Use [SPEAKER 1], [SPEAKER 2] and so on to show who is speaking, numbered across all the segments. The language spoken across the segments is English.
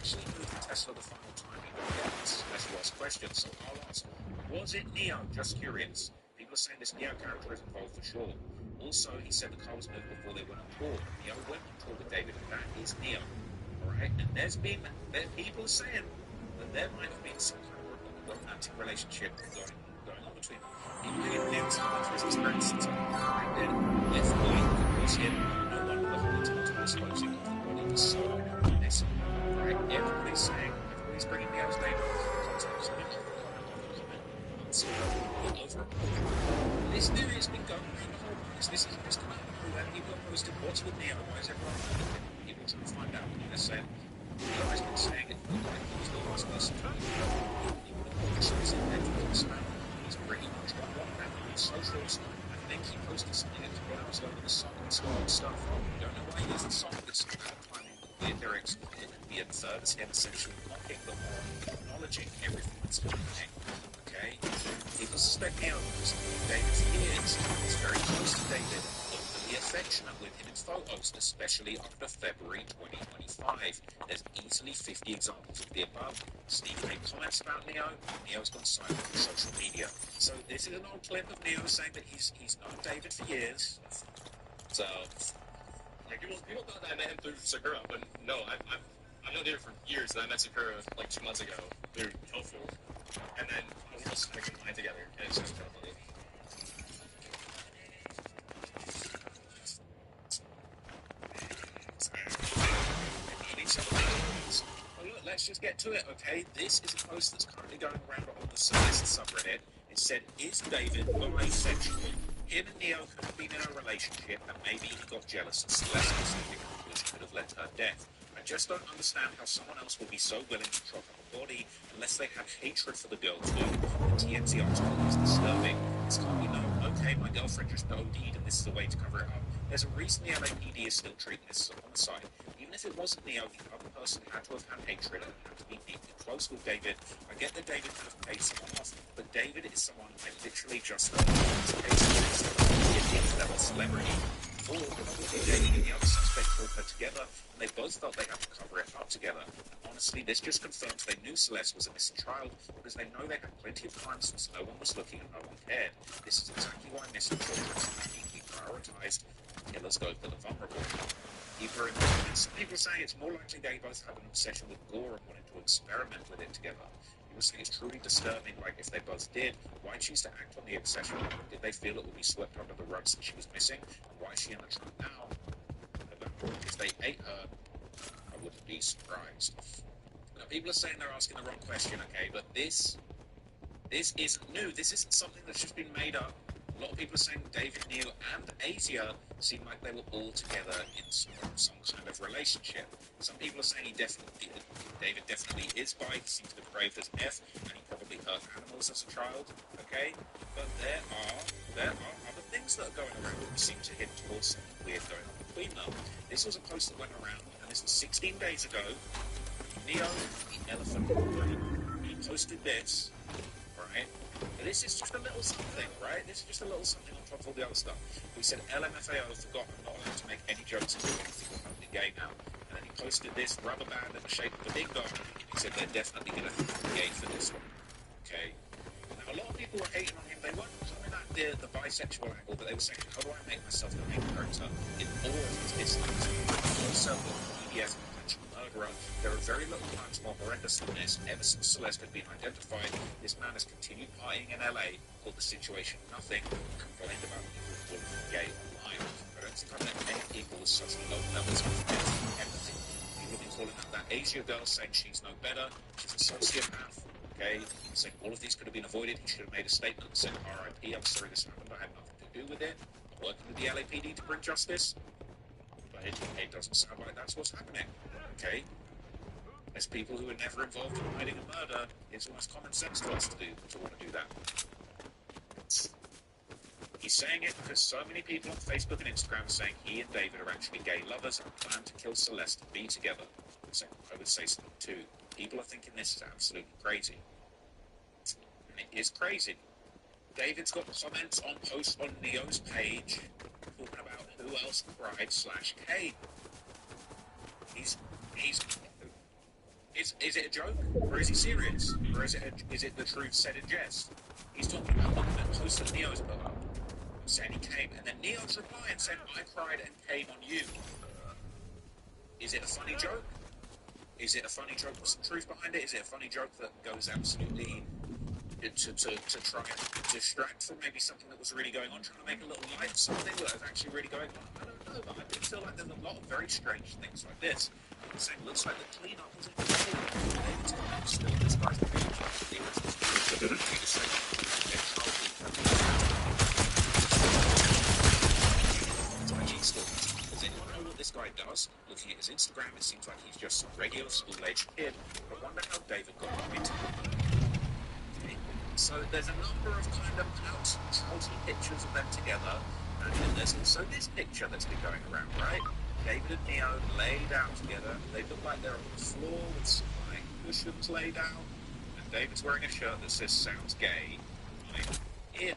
[SPEAKER 1] actually moved the Tesla the final time? This is a special asked question, so I'll ask. Was it Neo? Just curious. People are saying this Neo character is involved for sure. Also, he said the car was moved before they went on tour. Neo went on tour with David, and that is Neo. Alright? And people are saying that there might have been some kind of romantic relationship going on between them. People who Neo's come into his experiences are corrected. FBI was him. No wonder the whole total disclosing of the body was so messy. Right? Everybody's bringing Neo's name up. Context, over a quarter. This theory has been going around the whole place. This isn't just coming out of nowhere. People have posted, what's with Neo? Why is everyone finding him? People trying to find out. And they're saying, Neo has been saying it looked like he was the last person to he would have called himself in Netflix fan. He's pretty much got one man on his socials. I think he posted something a couple hours ago with a song and stuff. I don't know why he used the song, but it's some kind of timing with weird lyrics. It could be inferred as him essentially mocking them or acknowledging everything that's happening. Okay? People suspect Neo because David's years is very close to David, overly affectionate with him in photos, especially after February 2025. There's easily 50 examples of the above. Steve made comments about Neo. Neo's gone silent on social media. So this is an old clip of Neo saying that he's known David for years. So
[SPEAKER 2] yeah, people thought that I met him through Sakura, but no, I've known David for years. And I met Sakura like 2 months ago through Tofu. And then our worlds kind of combined together, and it's just kind of funny.
[SPEAKER 1] Well, look, let's just get to it, okay? This is a post that's currently going around on the Celeste subreddit. It said, is David bisexual? Him and Neo could have been in a relationship, and maybe he got jealous and Celeste was something which could have led to her death. I just don't understand how someone else will be so willing to chop up a body unless they have hatred for the girl too. The TMZ article is disturbing. It's can't be known, okay, my girlfriend just OD'd and this is the way to cover it up. There's a reason the LAPD is still treating this as a homicide. Even if it wasn't Neo, the other person had to have had hatred and had to be deeply close with David. I get that David could have paid someone off, but David is someone I literally just know. He's a level celebrity. Or David and the other suspect pulled her together, and they both felt they had to cover it up together. And honestly, this just confirms they knew Celeste was a missing child, because they know they had plenty of crimes since no one was looking and no one cared. This is exactly why missing children is deeply prioritized. Killers go for the vulnerable. People are saying it's more likely they both have an obsession with gore and wanted to experiment with it together. People saying it's truly disturbing, like if they both did, why choose to act on the obsession? Did they feel it would be swept under the rug since she was missing? And why is she in the trunk now? If they ate her, I wouldn't be surprised. Now people are saying they're asking the wrong question, okay, but this isn't new. This isn't something that's just been made up. A lot of people are saying David, Neil, and Asia seem like they were all together in some kind of relationship. Some people are saying David definitely is bi. He seems to have braved as F, and he probably hurt animals as a child. Okay, but there are other things that are going around that seem to hint towards something weird going on between them. This was a post that went around, and this was 16 days ago. Neo, the elephant brain. He posted this. Right? But this is just a little something, right? This is just a little something on top of all the other stuff. We said LMFAO forgot I'm not allowed to make any jokes to anything remotely gay now. And then he posted this rubber band in the shape of a big dog. He said they're definitely going to be gay for this one. Okay? Now, a lot of people were hating on him. They weren't coming at the bisexual angle, but they were saying, how do I make myself the main character in all of his dislikes? Also, PBS murderer. There are very little times more horrendous than this. Ever since Celeste had been identified, this man has continued partying in LA, called the situation nothing, and complained about people calling him gay online. I don't think I've met many people with such low levels of empathy. People have been calling out that Asia girl, saying she's no better, she's a sociopath. Okay, saying all of these could have been avoided. He should have made a statement and said, RIP, I'm sorry this happened, I had nothing to do with it. I'm working with the LAPD to bring justice. But it doesn't sound like that's what's happening. Okay? As people who were never involved in hiding a murder, it's almost common sense to us to want to do that. He's saying it because so many people on Facebook and Instagram are saying he and David are actually gay lovers and plan to kill Celeste and be together. So I would say something too. People are thinking this is absolutely crazy. And it is crazy. David's got comments on posts on Neo's page talking about who else cried /K. It's Is it a joke, or is he serious, or is it the truth said in jest? He's talking about the post that Neo's put up, saying he came, and then Neo's replying saying, "I cried and came on you." Is it a funny joke? Is it a funny joke with some truth behind it? Is it a funny joke that goes absolutely to try and distract from maybe something that was really going on, trying to make a little light of something that was actually really going on? I don't know, but I do feel like there's a lot of very strange things like this. So it looks like the cleanup was still this guy's the big Does anyone know what this guy does? Looking at his Instagram, it seems like he's just a regular school-aged kid. I wonder how David got into it. So there's a number of kind of out-and-outy pictures of them together, and then there's also this picture that's been going around, right? David and Neo laid out together. They look like they're on the floor with some like cushions laid out, and David's wearing a shirt that says "Sounds gay," like in,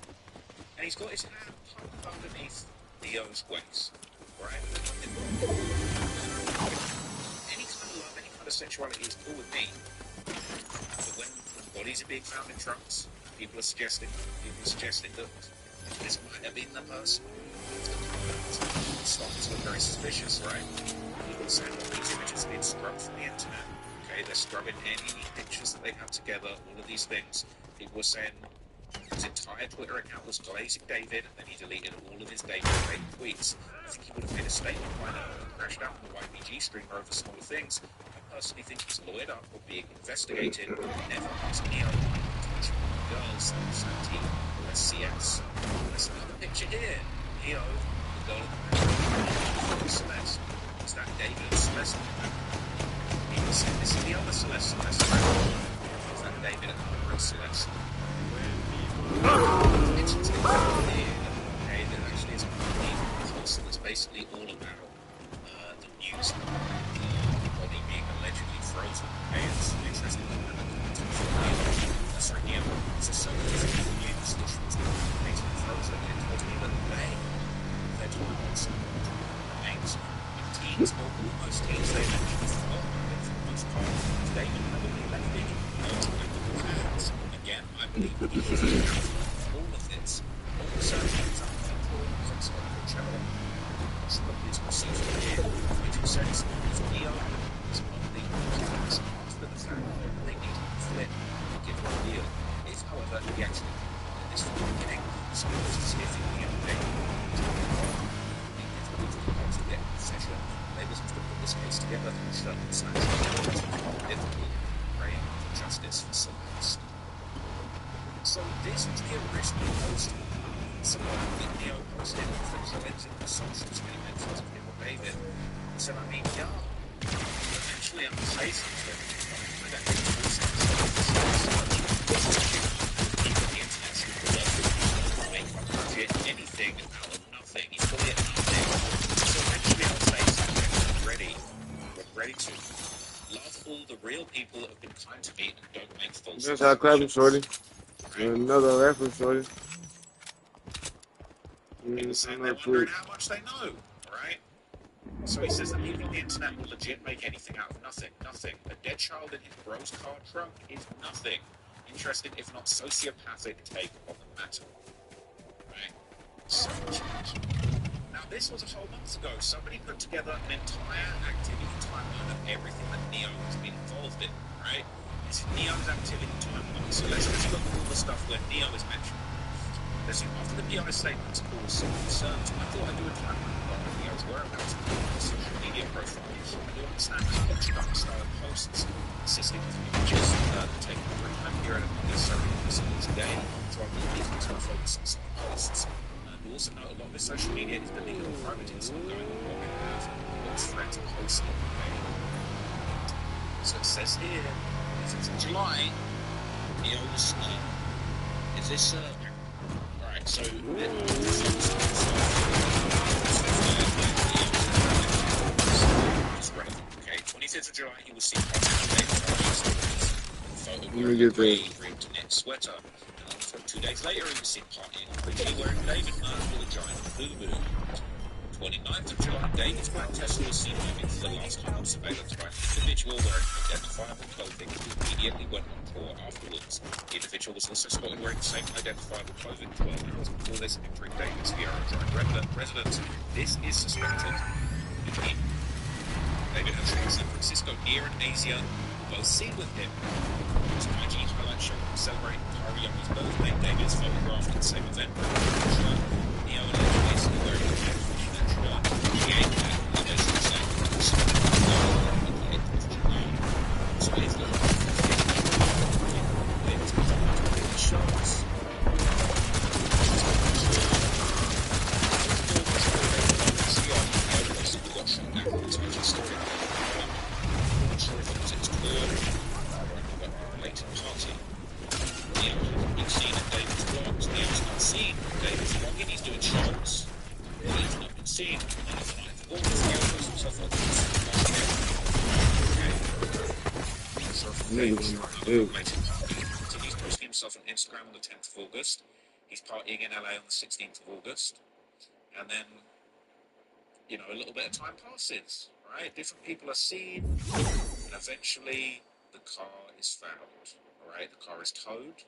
[SPEAKER 1] and he's got his hand tucked underneath Neo's waist, right? Any kind of love, any kind of sexuality is cool with me. But when bodies are being found in trunks, people are suggesting that this might have been the person. It's starting to look very suspicious, right? People are saying all these images have been scrubbed from the internet. Okay, they're scrubbing any pictures that they have together, all of these things. People were saying his entire Twitter account was Glazing David, and then he deleted all of his David-related tweets. I think he would have made a statement by now and crashed out on the YPG streamer over smaller things. I personally think he's lawyered up or being investigated, but never asked Neo to touch girls on Santi or SCS. There's another picture here. Neo, the girl in the Celeste. Is that David Celeste? People say this is the other Celeste. Is that David and Celeste? It's just okay, there actually is a post that's basically all about the news of the body being allegedly frozen. Okay, it's interesting that's right here. So news which was basically frozen, and it told me that they're talking about some names of teens, or almost teens, they mentioned for the most part, David probably left it hands. Again, I believe he is all of this. Also, it's up to the channel. It's also here, which says Neo is one of the things after the fact they need to flip and give a deal. If, however, he actually did this from the beginning, so it's as if he updated the session, they was to put this case together through circumstances, difficult, praying for justice for Celeste. So this was the original post. Someone that Neo posted for commenting on the socials when he mentions of him or David. He said, I mean, yeah, eventually I'm facing to it. I don't think it's the internet should make up legit anything out of nothing. You call it nothing. So eventually I'll say something. We're ready to love all the real people that have been kind to me and don't make false
[SPEAKER 3] That's how clapping, shorty. Another reference, shorty.
[SPEAKER 1] People saying they're wondering how much they know, right? So he says that leaving the internet will legit make anything out of nothing. Nothing. A dead child in his bro's car trunk is nothing. Interesting, if not sociopathic, take on the matter. Right? So now this was a whole month ago. Somebody put together an entire activity timeline of everything that Neo has been involved in, right? This is Neo's activity timeline. So let's just look at all the stuff where Neo is mentioned. After the PI statements caused some concerns, I thought I'd do a timeline of Neo's whereabouts on social media profiles. I do understand that Bootstrap style posts consisting of images taken from a period of necessarily visible today, so I believe these ones will focus on some posts. We also know a lot of his social media is deleted or private, it's not going on what we have, what's friends posting. So it says here, if it's July, Neo's, is this, so okay, 25th of July, he will see photo wearing a grey ribbed knit sweater. 2 days later, he was seen partying quickly wearing David merch with a giant boo-boo. 29th of July, David's black Tesla was seen moving for the last time on surveillance by an individual individual wearing identifiable clothing who immediately went on tour afterwards. The individual was also spotted wearing the same identifiable clothing 12 hours before this entering David's Vieira Drive residence. This is suspected. David had shown San Francisco near and Asia, both seen with him. His IG highlight showed him celebrating Tari Young's birthday. David is photographed at the same event. Neo allegedly basically wearing a hat from that shirt. He ate that, and basically said, so it's the shots. He's posting himself on Instagram on the 10th of August. He's partying in LA on the 16th of August. And then, you know, a little bit of time passes, right? Different people are seen. And eventually, the car is found, all right? The car is towed.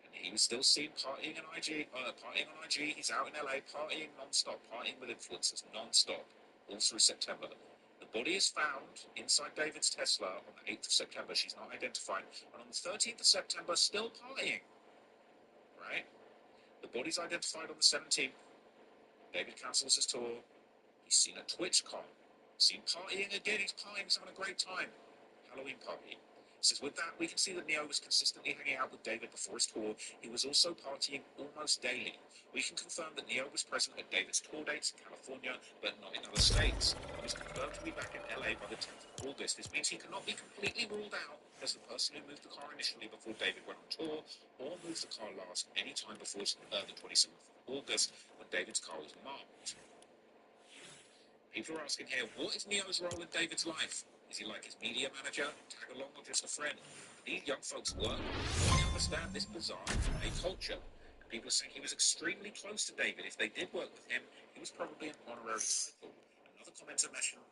[SPEAKER 1] And he was still seen partying on IG. He's out in LA partying non-stop, partying with influencers non-stop, all through September. The body is found inside David's Tesla on the 8th of September. She's not identified. And on the 13th of September, still partying. Right? The body's identified on the 17th. David cancels his tour. He's seen at TwitchCon. Seen partying again. He's partying. He's having a great time. Halloween party. He says, with that, we can see that Neo was consistently hanging out with David before his tour. He was also partying almost daily. We can confirm that Neo was present at David's tour dates in California, but not in other states. He was confirmed to be back in LA by the 10th of August. This means he cannot be completely ruled out as the person who moved the car initially before David went on tour, or moved the car last any time before the 27th of August, when David's car was marked. People are asking here, what is Neo's role in David's life? Is he like his media manager, tag along, or just a friend? These young folks work. They understand this bizarre culture. People are saying he was extremely close to David. If they did work with him, he was probably an honorary title. Another commenter mentioned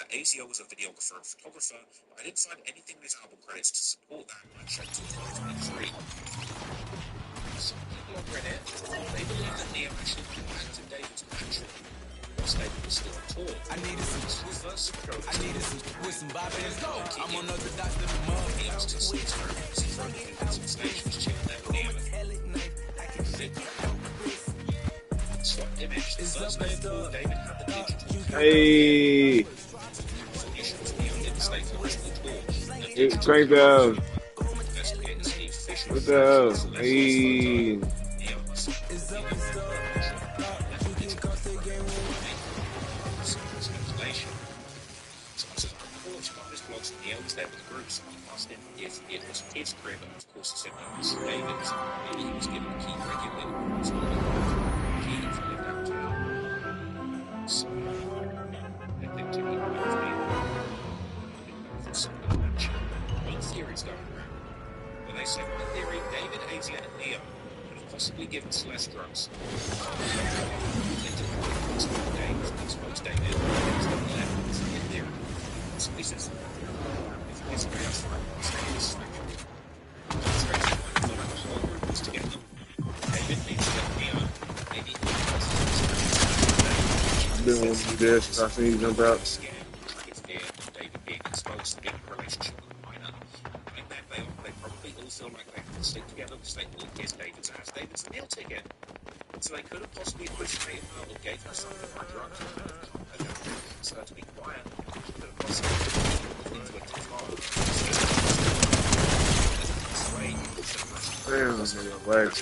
[SPEAKER 1] that ASIO was a videographer and photographer, but I didn't find anything in his album credits to support that. I checked in 2023. Some people on Reddit, they believe that Neo actually contacted David's mansion. David was still on tour. I needed some with some Bob and go. I'm on other dots than the mug. He asked his seats for him. He's running in the station, chilling there with Neo. Swap image. The first day of tour, David had the digital.
[SPEAKER 3] Hey. It's cranked out. What the hell? Hey.
[SPEAKER 1] Neo was there with the group, so he asked him if it was his crib, and of course he said no, it was David's. Maybe he was given a key regularly, so he key if he lived downtown. So, I think to be for some of the mansion. One theory's going around, where they say, one theory, David, Asia, and Neo could have possibly given Celeste drugs. They did multiple days, exposed David, and it was the left, it's like a theory. So he says, it's very outside. It's the whole group was together. David needs to get Neo. Maybe
[SPEAKER 3] I didn't want to do this. I seen you jump out.
[SPEAKER 1] Scared, David being exposed to getting a relationship with a minor. Like that, they probably all feel like they have to stick together because they all kiss David's ass. David's the meal ticket. So they could have possibly equated her or gave her something like drugs and so to be quiet. Could have possibly inflicted harm.
[SPEAKER 3] Damn, this nigga legs.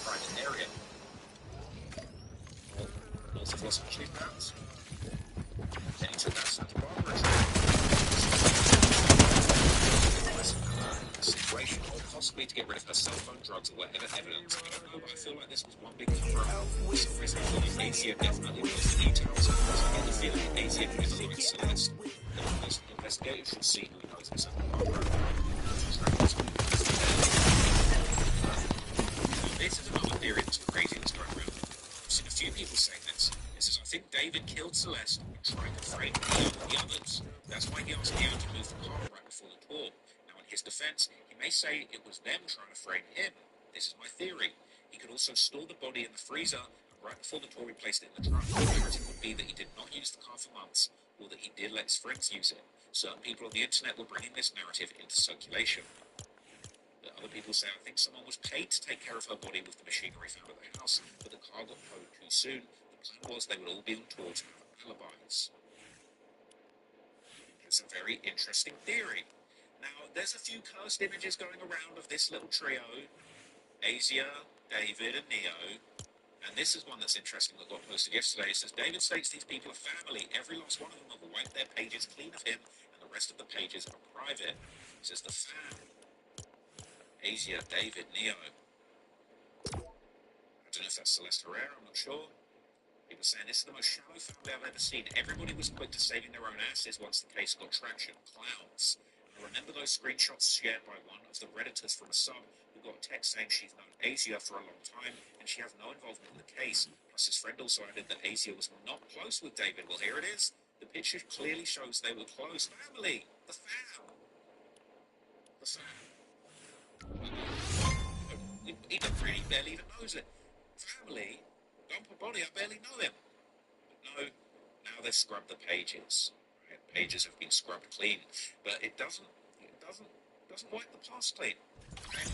[SPEAKER 1] Private area. North of Los Angeles. Then he took that Santa Barbara situation, or possibly to get rid of her cell phone, drugs, or whatever evidence. I don't know, but I feel like this was one big cover-up. For some reason, I feel like Asia definitely knows the details. I get the feeling Asia is like Celeste. The investigators should see who knows in Santa Barbara. This is another theory that's crazy that's going around. I've seen a few people saying this. This is our think David killed Celeste and tried to frame Neo and the others. That's why he asked Neo to move the car right before the tour. Now, in his defense, he may say it was them trying to frame him. This is my theory. He could also store the body in the freezer, and right before the tour he placed it in the trunk. The narrative would be that he did not use the car for months, or that he did let his friends use it. Certain people on the internet were bringing this narrative into circulation. But other people say, I think someone was paid to take care of her body with the machinery found at the house, but the car got towed too soon. The plan was they would all be on tour to have alibis. It's a very interesting theory. Now, there's a few cursed images going around of this little trio, Asia, David, and Neo. And this is one that's interesting that got posted yesterday. It says, David states these people are family. Every last one of them have wiped their pages clean of him, and the rest of the pages are private. It says the fam. Asia, David, Neo. I don't know if that's Celeste Herrera, I'm not sure. People saying this is the most shallow family I've ever seen. Everybody was quick to saving their own asses once the case got traction. Clowns. I remember those screenshots shared by one of the Redditors from a sub who got a text saying she's known Asia for a long time and she has no involvement in the case. Plus his friend also added that Asia was not close with David. Well, here it is. The picture clearly shows they were close. Family. The fam. The fam. He really barely even knows it. Family, dump a body, I barely know him. But no, now they've scrubbed the pages. Right? Pages have been scrubbed clean, but it doesn't wipe the past clean. Okay?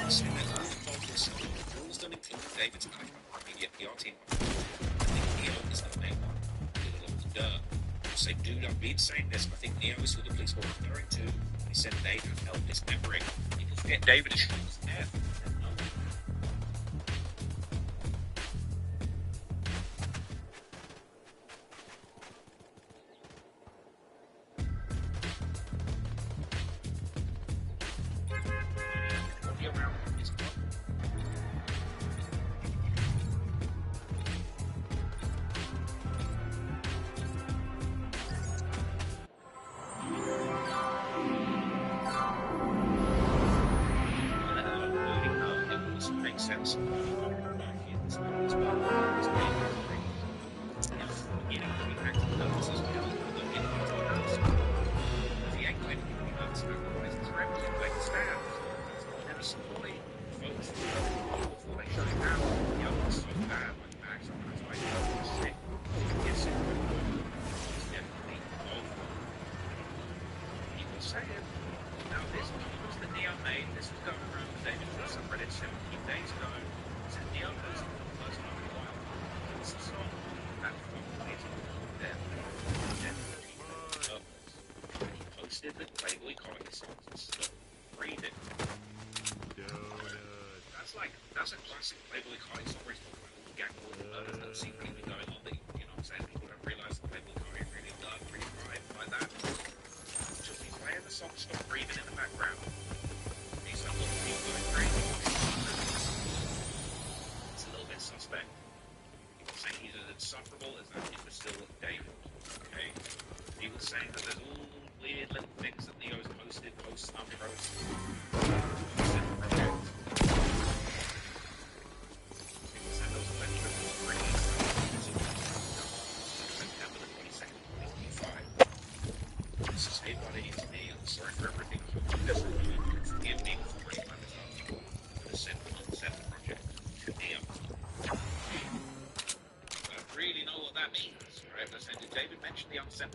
[SPEAKER 1] So that all the them including David's management media PR team. I think Neo is the main one. They say, dude, I've been saying this. I think Neo is who the police were referring to. They said they had help dismembering. People forget David is shot to death. That's a classic Playboy Cardi story. Gang war murders that seem to be going on. That, you know what I'm saying? People don't realise that Playboy Cardi really loved, really cried like that. Just he's playing the song Stop Breathing in the background. He's like, look, people going crazy. It's a little bit suspect. People saying he's as insufferable as that he was still David. Okay? People saying that there's all weird little things that Neo's posted, posts, unposted.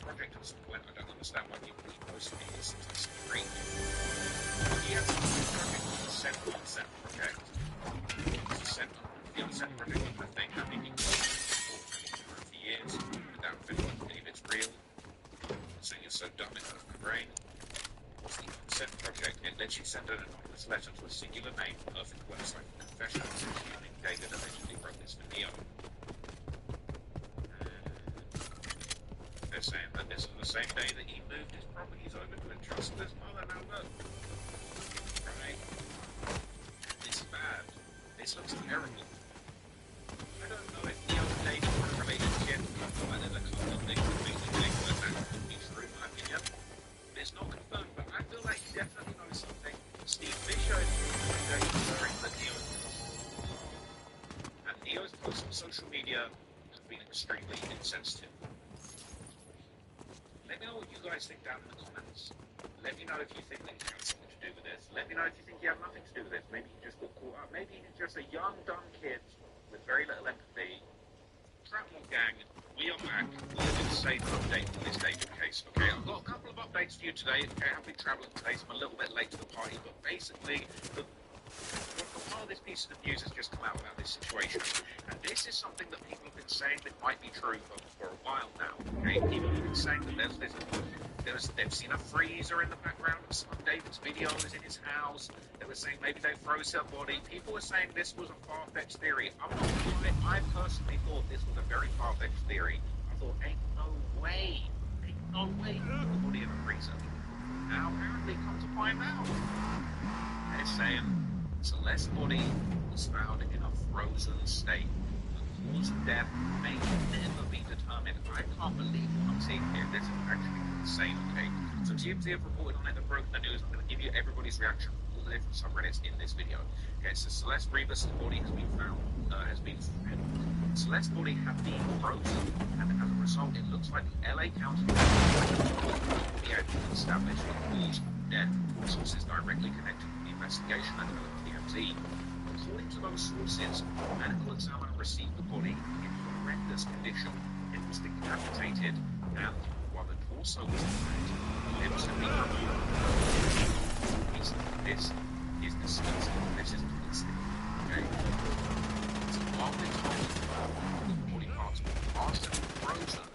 [SPEAKER 1] Project at some point. I don't understand why people keep posting it. This seems like some great. He has a project called the Sent Unsent Project. It's the Sent the Unsent Project is the thing that they've been for years. Without anyone believe it's real. I'm saying it's so dumb it hurts my brain. It's the Unsent Project. It lets you send an anonymous letter to a singular name, perfect website for confessions. David allegedly wrote this for Neo. They're saying that this is the same day that he moved his properties over to entrust his mother. Now look, right? This is bad. This looks terrible. I don't know if Neo and David were a relationship. Like there's a couple of things that make me think that could be true, in my opinion. But it's not confirmed. But I feel like he definitely knows something. Steve Fisher is referring that Neo's posts on social media have been extremely insensitive. to. Let me know what you guys think down in the comments. Let me know if you think that you have something to do with this. Let me know if you think you have nothing to do with this. Maybe you just got caught up. Maybe you're just a young, dumb kid with very little empathy. Trapmore Gang, we are back. We're going to say an update on this David case. Okay, I've got a couple of updates for you today. Okay, I've been travelling today, so I'm a little bit late to the party, but basically, part of this piece of news has just come out about this situation. And this is something that people have been saying that might be true for a while now. Okay, people have been saying that they've seen a freezer in the background of some of David's videos in his house. They were saying maybe they froze her body. People were saying this was a far-fetched theory. I'm not gonna lie, I personally thought this was a very far-fetched theory. I thought, ain't no way he put the body in the freezer. Now, apparently, come to find out, they're saying Celeste's body was found in a frozen state. The cause of death may never be determined. I can't believe what I'm seeing here. This is actually insane, okay? So TMZ have reported on it and broken the news. I'm going to give you everybody's reaction from all the different subreddits in this video. Okay, so Celeste Rivas' body has been found, Celeste's body had been frozen, and as a result, it looks like the LA County be able to establish the cause of death. Sources directly connected to the investigation and TMZ. According to those sources, the medical examiner received the body in horrendous condition. It was decapitated, and while the torso was intact, the limbs had been removed. This is disgusting. This is disgusting. Okay? So while we're talking about the body parts were cast and frozen,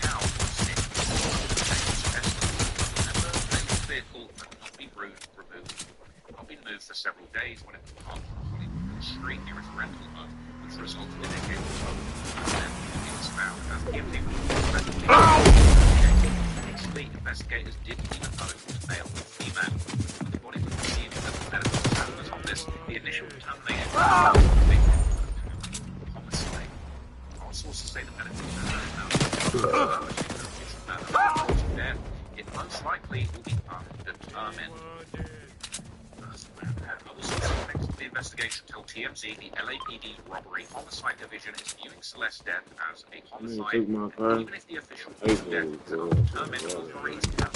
[SPEAKER 1] now remember, the vehicle had not been removed. Not been moved for several days when it was parked on the street near its rental home, which resulted in a hit. And then it was found as guilty. Initially, investigators didn't even know if it was male or female. When the body was received at the medical examiner's office, the initial determination was homicide. Our sources say the medical examiner now it most likely will be undetermined. Other sources connected to the investigation tell TMZ the LAPD robbery homicide division is viewing Celeste's death as a homicide. Even if the official cause of death is undetermined, authorities have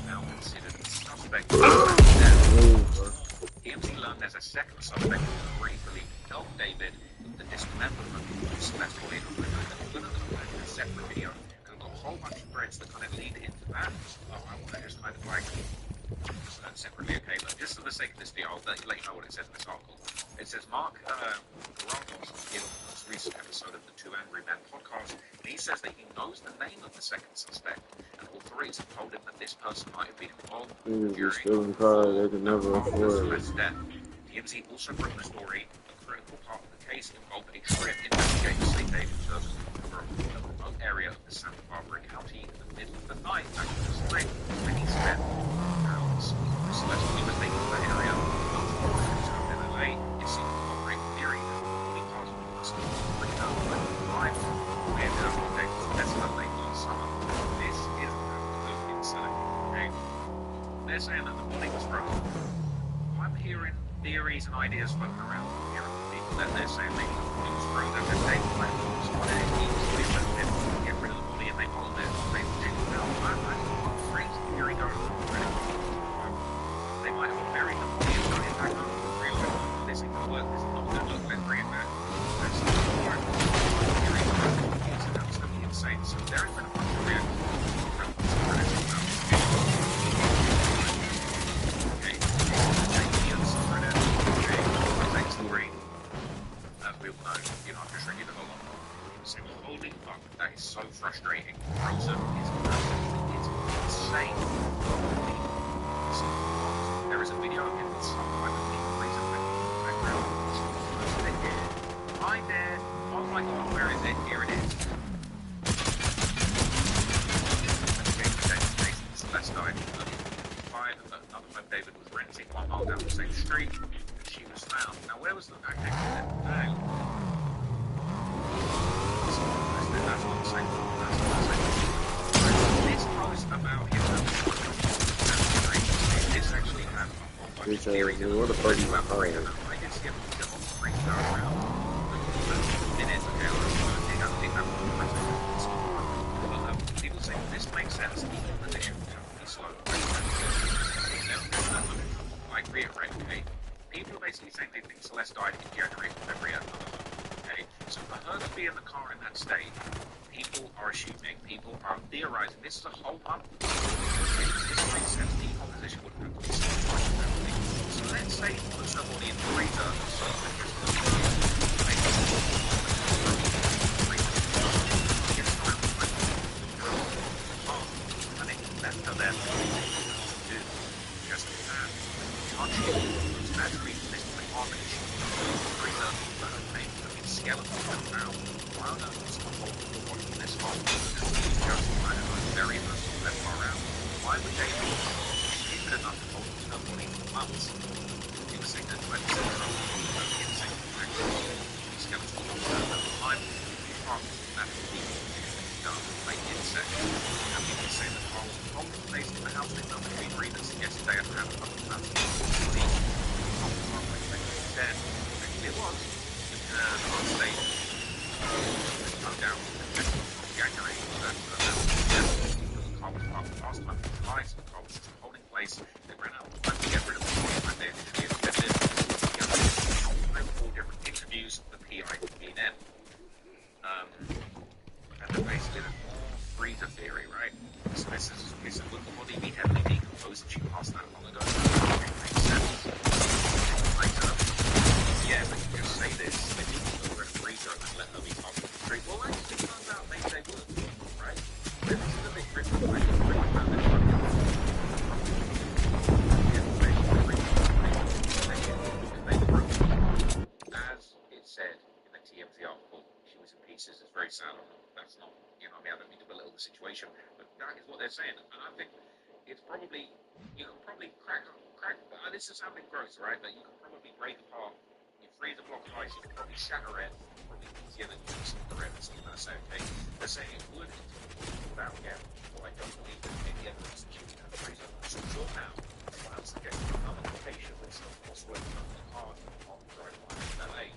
[SPEAKER 1] now considered a suspect. TMZ learned there's a second suspect who briefly helped David with the dismemberment of Celeste's body. I'm going to look at a separate video. I've got a whole bunch of threads that kind of lead into that. I want to just kind of like separately, okay, but just for the sake of this video, I'll let you know what it says in this article. It says Mark Ramos in the most recent episode of the Two Angry Men podcast, and he says that he knows the name of the second suspect, and authorities have told him that this person might have been involved during
[SPEAKER 3] cars they could never afford.
[SPEAKER 1] death. TMZ also broke the story. A critical part of the case involved a trip investigating St. David Church to cover a remote area of the Santa Barbara County in the middle of the night back in the spring, when he spent hours. Celeste was making the area in LA. It seemed to operate in theory that the body parts were bring out when live we ended up on David's Tesla late last summer. This is absolutely insane. Okay? They're saying that the body was frozen. I'm hearing theories and ideas floating around here from people that they're saying maybe the body was frozen and David went on it easily went in to get rid of the body and they followed it. They checked it out. I got a crazy theory going on. They might have buried the body and put it back up. This ain't gonna work. This is not gonna look. Let's bring it back. That's not gonna work. It's absolutely insane. So there has been a bunch of reactions. Okay, take the other subreddit. Okay, thanks to Green. As we all know, you know, I'm just reading the whole lot. So holy fuck, that is so frustrating. Frozen is absolutely insane. There is a video of him with some kind of deep freezer in the background. Hi there. Oh my god, where is it? Here it is. Celeste died in 1955. Another time David was renting 1 mile down the same street. And she was found. Now, where was the back end of it? That's not the same. That's not the same. This post about him. This actually had a theory.
[SPEAKER 3] What the fuck is my
[SPEAKER 1] I did see a bunch of freaked out around. be in the car in that state, people are assuming, people are theorizing. This is a whole month. This makes sense. Decomposition would have to be so much better. So let's say he puts somebody in the freezer. And it left her there. Just that. That's reason this carnage. Freezer, skeleton now. Why on earth is the body in this hole? Just kind of very much left around. Why would they be stupid enough to hold the body for months? Insect and insect skeleton I'm naturally done by insect. And people say that I was probably placed in the house with no between breathers. Yesterday I found a couple of months. Then it was. On stage, come down, January, last time, lights, holding place, they ran out of time to get rid of the and they initially accepted 4 different interviews, the PI being in. And then basically the freezer theory, right? So this is would the body be heavily decomposed if she passed that long ago? It makes sense. Yeah, but you just say this. And let them be talking straight. Well, actually, it turns out maybe they would, right? This is a big trick. As it said in the TMZ article, she was in pieces. It's very sad. That's not, I don't mean to belittle the situation, but that is what they're saying. And I think it's probably, you can probably crack. This is something gross, right? That you can probably break apart. Freeze a block of ice, you can probably shatter it, probably easier than just the red. So you're going to say, okay, they're saying it would without again, but I don't believe that any evidence that you can freeze it. So sure now, once again, another location with some possible hard on the right line in LA.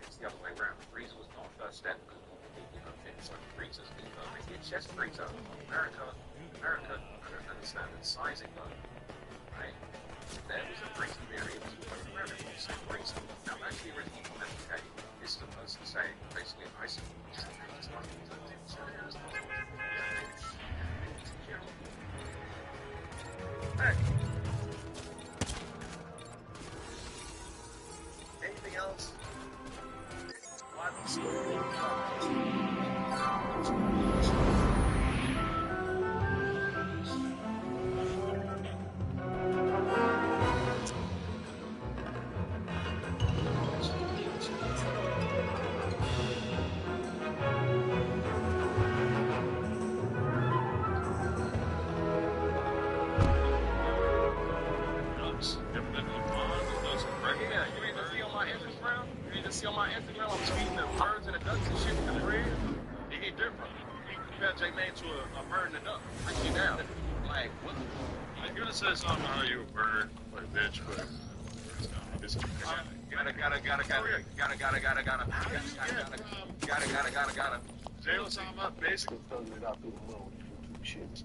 [SPEAKER 1] It's the other way around. The freezer was not first step because people don't fit inside the freezers. Maybe a chest freezer. America, I don't understand the sizing though, right? There was a freezer theory. It was now, actually, originally from MK, this is the person saying basically an ice. Hey. Anything else? Why don't you see on my Instagram, I'm tweeting the birds and the ducks and shit in the red. They hit different. You compare J-Man to a bird and a duck. Break you down. Like, what? Like, you're gonna say something how you a bird or a bitch, but gotta. Jay was talking about basically throwing it out through the moon. Shit.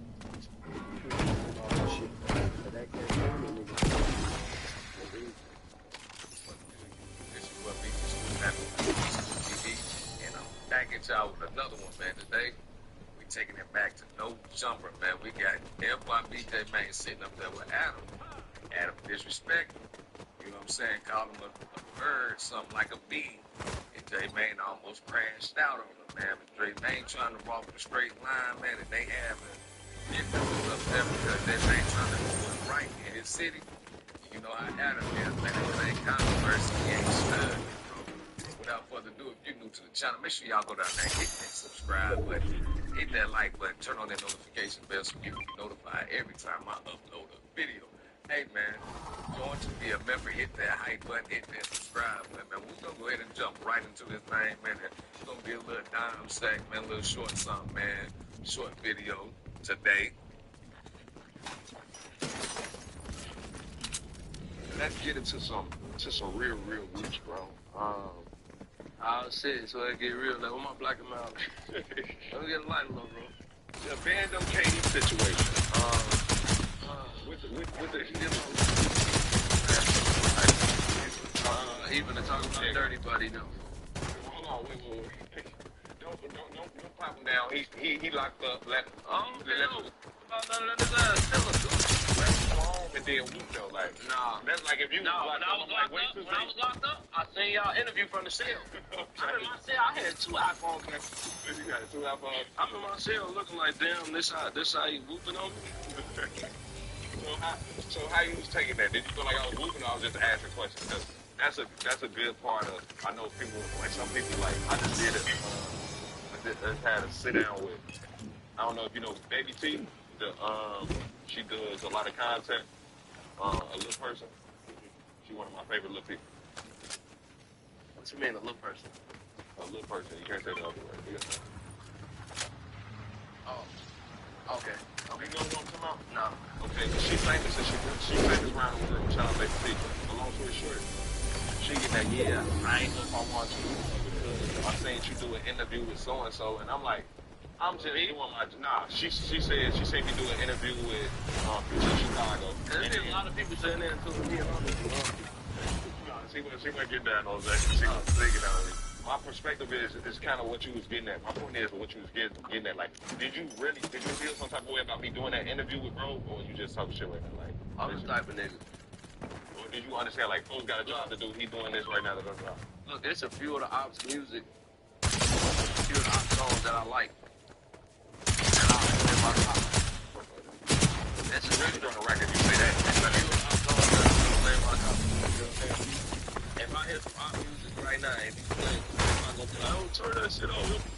[SPEAKER 1] Back at y'all with another one, man. Today, we taking it back to No Jumper, man. We got FYBJ, man, sitting up there with Adam. Adam disrespect, you know what I'm saying? Call him a bird, something like a bee. And J-Man almost crashed out on him, man. But J-Man trying to walk the straight line, man, and they have differences up there because J-Man trying to do it right in his city. You know how Adam is, man. Everything controversy, he ain't stood. Without further ado, if you're new to the channel, make sure y'all go down there, hit that subscribe button, hit that like button, turn on that notification bell so you can be notified every time I upload a video. Hey man, join to be a member, hit that hype button, hit that subscribe button, man. We're gonna go ahead and jump right into this thing, man. It's gonna be a little dime sack, man, a little short something, man. Short video today. Let's get into some real roots, bro. Oh shit, so I get real. Like, where my black and mild? Let me get a light low, bro. The Bandom KD situation. With the even to talk about Dirty Buddy, no.
[SPEAKER 4] wait. Don't pop him down. He locked up. Let him go home and then whoop though. Like,
[SPEAKER 5] Nah.
[SPEAKER 4] that's like if you
[SPEAKER 5] No,
[SPEAKER 4] was
[SPEAKER 5] when I was
[SPEAKER 4] locked up,
[SPEAKER 5] locked up, I seen y'all interview from the cell. I'm in my cell. I had 2 iPhone cameras.
[SPEAKER 4] You got 2 iPhones.
[SPEAKER 5] I'm in my cell looking like, damn, this how you whooping on me?
[SPEAKER 4] So how you was taking that? Did you feel like I was whooping or I was just asking questions? Because that's a good part of, I know people, like some people, like, I just did it. I just had to sit down with, I don't know if you know Baby T, she does a lot of content, a little person. She one of my favorite little people.
[SPEAKER 5] What you mean, a little person?
[SPEAKER 4] A little person, you can't say the other word. Yeah.
[SPEAKER 5] Oh, okay.
[SPEAKER 4] You know what I'm talking about?
[SPEAKER 5] No.
[SPEAKER 4] Okay, she's famous and she famous around the world. Shout out Baby T. But long story short, she get that, I ain't know if I want you because I seen you do an interview with so and so, and I'm like, I'm just doing my She said she seen me do an interview with Future Chicago.
[SPEAKER 5] There's a lot of people saying that too.
[SPEAKER 4] She went get down on that. She was thinking on it. My perspective is kind of what you was getting at. My point is what you was getting at. Like, did you feel some type of way about me doing that interview with bro, or you just talking shit right now? Like,
[SPEAKER 5] I'm the type of nigga.
[SPEAKER 4] Or did you understand, like, bro's got a job to do, he doing this right now,
[SPEAKER 5] Look, it's a few of the ops music, a few of the ops songs that I like. And I'll play my top. That's just really
[SPEAKER 4] on the record, you say that.
[SPEAKER 5] If I hear some ops music right now, if you play, I'm gonna be like, oh, turn that shit off.